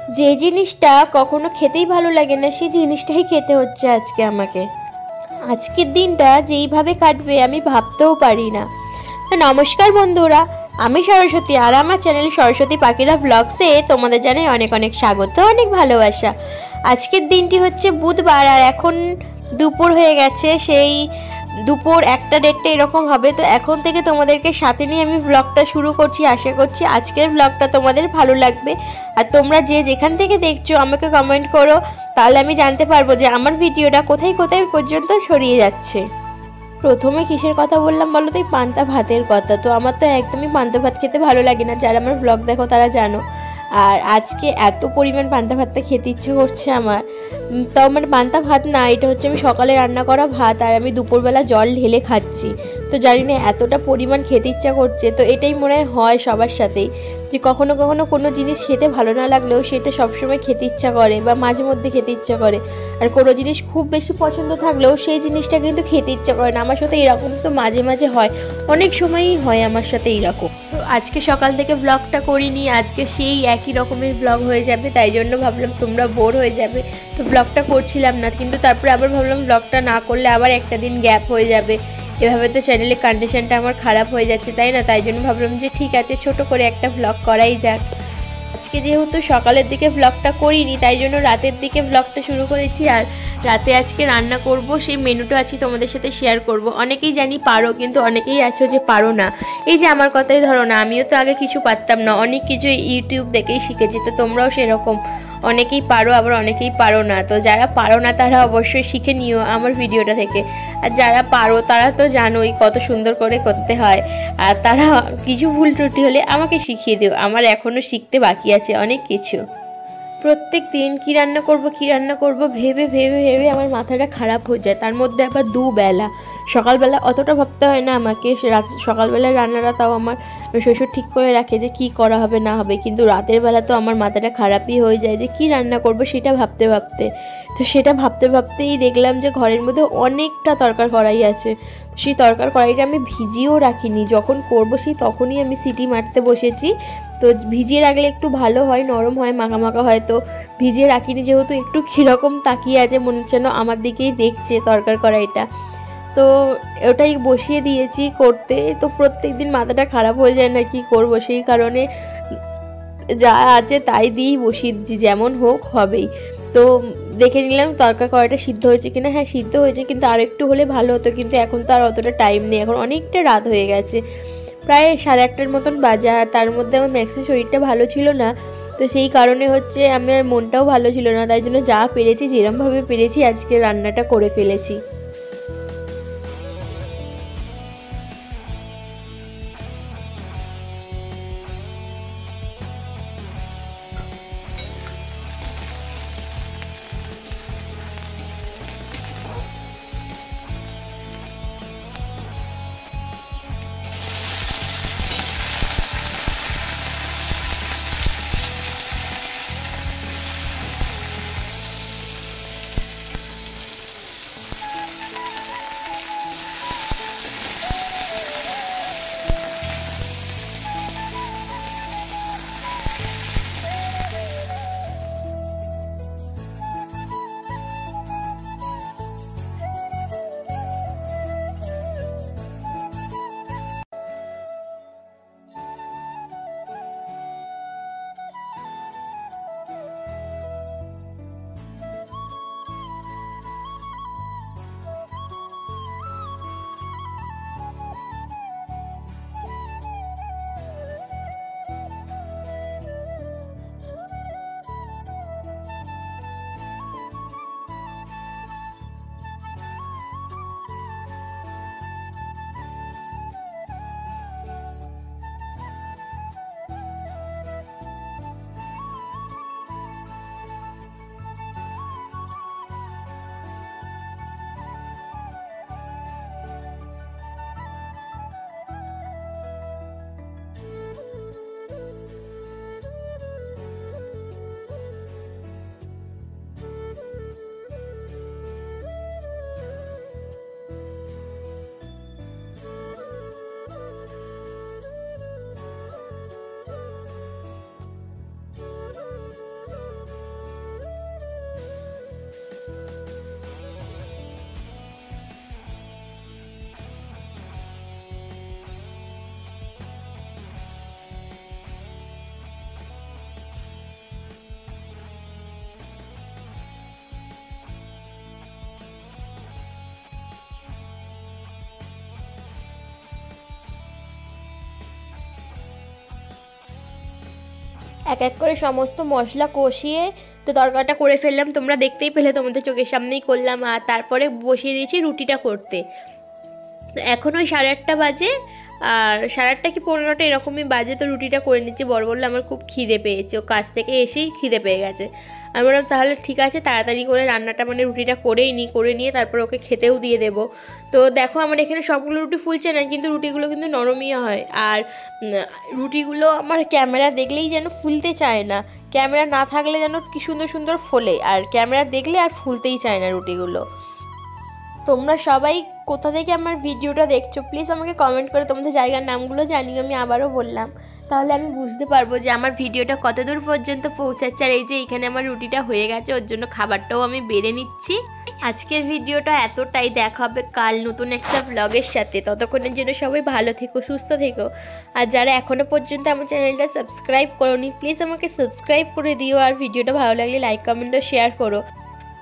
যে জিনিসটা কখনো খেতেই ভালো লাগে না সেই জিনিসটাই খেতে হচ্ছে আজকে আমাকে। আজকের দিনটা যেইভাবে কাটবে আমি ভাবতেও পারি না। নমস্কার বন্ধুরা, আমি সরস্বতী আর আমার চ্যানেল সরস্বতী পাখিরা ব্লগসে তোমাদের জানাই অনেক অনেক স্বাগত, অনেক ভালোবাসা। আজকের দিনটি হচ্ছে বুধবার আর এখন দুপুর হয়ে গেছে, সেই দুপুর 1টা-1:30 এরকম হবে। তো এখন থেকে তোমাদেরকে সাথে নিয়ে আমি ব্লগটা শুরু করছি। আশা করছি আজকের ব্লগটা তোমাদের ভালো লাগবে। আর তোমরা যে যেখান থেকে দেখছো আমাকে কমেন্ট করো, তাহলে আমি জানতে পারবো যে আমার ভিডিওটা কোথায় কোথায় পর্যন্ত ছড়িয়ে যাচ্ছে। প্রথমে কিসের কথা বললাম বলো তো? এই পান্তা ভাতের কথা। তো আমার তো একদমই পান্তা ভাত খেতে ভালো লাগে না, যারা আমার ব্লগ দেখো তারা জানো। আর আজকে এত পরিমাণ পান্তা ভাতটা খেতে ইচ্ছে করছে আমার। তাও মানে পান্তা ভাত না, এটা হচ্ছে আমি সকালে রান্না করা ভাত আর আমি দুপুরবেলা জল ঢেলে খাচ্ছি। তো জানি না এতটা পরিমাণ খেতে ইচ্ছা করছে। তো এটাই মনে হয় সবার সাথেই, যে কখনো কখনো কোনো জিনিস খেতে ভালো না লাগলেও সেটা সবসময় খেতে ইচ্ছা করে বা মাঝে মধ্যে খেতে ইচ্ছা করে। আর কোনো জিনিস খুব বেশি পছন্দ থাকলেও সেই জিনিসটা কিন্তু খেতে ইচ্ছা করে না। আমার সাথে এরকম তো মাঝে মাঝে হয়, অনেক সময়ই হয় আমার সাথে এইরকম। তো আজকে সকাল থেকে ব্লগটা করিনি, আজকে সেই একই রকমের ব্লগ হয়ে যাবে, তাই জন্য ভাবলাম তোমরা বোর হয়ে যাবে, তো ব্লগটা করছিলাম না। কিন্তু তারপরে আবার ভাবলাম ব্লগটা না করলে আবার একটা দিন গ্যাপ হয়ে যাবে, এভাবে তো চ্যানেলের কন্ডিশনটা আমার খারাপ হয়ে যাচ্ছে, তাই না? তাই জন্য ভাবলাম যে ঠিক আছে, ছোট করে একটা ব্লগ করাই যাক। আজকে যেহেতু সকালের দিকে ব্লগটা করিনি, তাই জন্য রাতের দিকে ব্লগটা শুরু করেছি। আর রাতে আজকে রান্না করব, সেই মেনুটা আজকে তোমাদের সাথে শেয়ার করব। অনেকেই জানি পারো, কিন্তু অনেকেই আছো যে পারো না। এই যে আমার কথাই ধরো না, আমিও তো আগে কিছু পারতাম না, অনেক কিছু ইউটিউব দেখেই শিখেছি। তো তোমরাও সেরকম অনেকেই পারো, আবার অনেকেই পারো না। তো যারা পারো না তারা অবশ্যই শিখে নিও আমার ভিডিওটা থেকে। আর যারা পারো তারা তো জানোই কত সুন্দর করে করতে হয়। আর তারা কিছু ভুল ত্রুটি হলে আমাকে শিখিয়ে দিও, আমার এখনও শিখতে বাকি আছে অনেক কিছু। প্রত্যেক দিন কী রান্না করব ভেবে ভেবে ভেবে আমার মাথাটা খারাপ হয়ে যায়। তার মধ্যে আবার দুবেলা, সকালবেলা অতটা ভাবতে হয় না আমাকে, সকালবেলায় রান্নাটা তাও আমার শ্বশুর ঠিক করে রাখে যে কি করা হবে না হবে। কিন্তু রাতের বেলা তো আমার মাথাটা খারাপই হয়ে যায় যে কি রান্না করব সেটা ভাবতে ভাবতে। তো সেটা ভাবতে ভাবতেই দেখলাম যে ঘরের মধ্যে অনেকটা তরকার কড়াই আছে। সেই তরকার কড়াইটা আমি ভিজিয়েও রাখিনি, যখন করব সেই তখনই আমি সিটি মারতে বসেছি। তো ভিজিয়ে রাখলে একটু ভালো হয়, নরম হয়, মাখা মাখা হয়। তো ভিজিয়ে রাখিনি যেহেতু, একটু কীরকম তাকিয়ে আছে, মনে হচ্ছে না আমার দিকেই দেখছে তরকার কড়াইটা। তো ওটাই বসিয়ে দিয়েছি করতে। তো প্রত্যেক দিন মাথাটা খারাপ হয়ে যায় না, কি করব, সেই কারণে যা আছে তাই দিয়েই বসিয়ে দিচ্ছি, যেমন হোক হবেই। তো দেখে নিলাম তরকার কড়াইটা সিদ্ধ হয়েছে কিনা। হ্যাঁ, সিদ্ধ হয়েছে, কিন্তু আর একটু হলে ভালো হতো। কিন্তু এখন তো আর অতটা টাইম নেই, এখন অনেকটা রাত হয়ে গেছে, প্রায় 1:30টার মতন বাজে। আর তার মধ্যে আমার ম্যাক্সের শরীরটা ভালো ছিল না, তো সেই কারণে হচ্ছে আমার মনটাও ভালো ছিল না। তাই জন্য যা পেরেছি, যেরমভাবে পেরেছি আজকে রান্নাটা করে ফেলেছি। এক এক করে সমস্ত মশলা কষিয়ে তো তরকারিটা করে ফেললাম, তোমরা দেখতেই পেলে, তোমাদের চোখের সামনেই করলাম। আর তারপরে বসিয়ে দিয়েছি রুটিটা করতে। তো এখন ওই 8:30 বাজে, আর 8:30 কি 15টা এরকমই বাজে। তো রুটিটা করে নিচ্ছি। বড় বললো আমার খুব খিদে পেয়েছে, ও কাজ থেকে এসেই খিদে পেয়ে গেছে। আমি বললাম তাহলে ঠিক আছে, তাড়াতাড়ি করে রান্নাটা মানে রুটিটা করেই নিই, করে নিয়ে তারপর ওকে খেতেও দিয়ে দেবো। তো দেখো আমার এখানে সবগুলো রুটি ফুলছে না, কিন্তু রুটিগুলো কিন্তু নরমই হয়। আর রুটিগুলো আমার ক্যামেরা দেখলেই যেন ফুলতে চায় না, ক্যামেরা না থাকলে যেন কি সুন্দর সুন্দর ফোলে, আর ক্যামেরা দেখলে আর ফুলতেই চায় না রুটিগুলো। তোমরা সবাই কোথা থেকে আমার ভিডিওটা দেখছো প্লিজ আমাকে কমেন্ট করে তোমাদের জায়গার নামগুলো জানিও। আমি আবারও বললাম, তাহলে আমি বুঝতে পারবো যে আমার ভিডিওটা কত দূর পর্যন্ত পৌঁছাচ্ছে। আর এই যে এখানে আমার রুটিটা হয়ে গেছে, ওর জন্য খাবারটাও আমি বেড়ে নিচ্ছি। আজকের ভিডিওটা এতটাই, দেখা হবে কাল নতুন একটা ব্লগের সাথে। ততক্ষণের জন্য সবাই ভালো থেকো, সুস্থ থেকো। আর যারা এখনও পর্যন্ত আমার চ্যানেলটা সাবস্ক্রাইব করোনি প্লিজ আমাকে সাবস্ক্রাইব করে দিও। আর ভিডিওটা ভালো লাগলে লাইক কমেন্ট ও শেয়ার করো।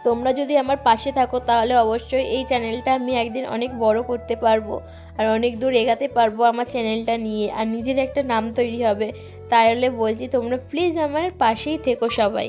তোমরা যদি আমার পাশে থাকো তাহলে অবশ্যই এই চ্যানেলটা আমি একদিন অনেক বড় করতে পারবো, আর অনেক দূর এগাতে পারবো আমার চ্যানেলটা নিয়ে, আর নিজের একটা নাম তৈরি হবে। তাহলে বলছি তোমরা প্লিজ আমার পাশেই থেকো সবাই।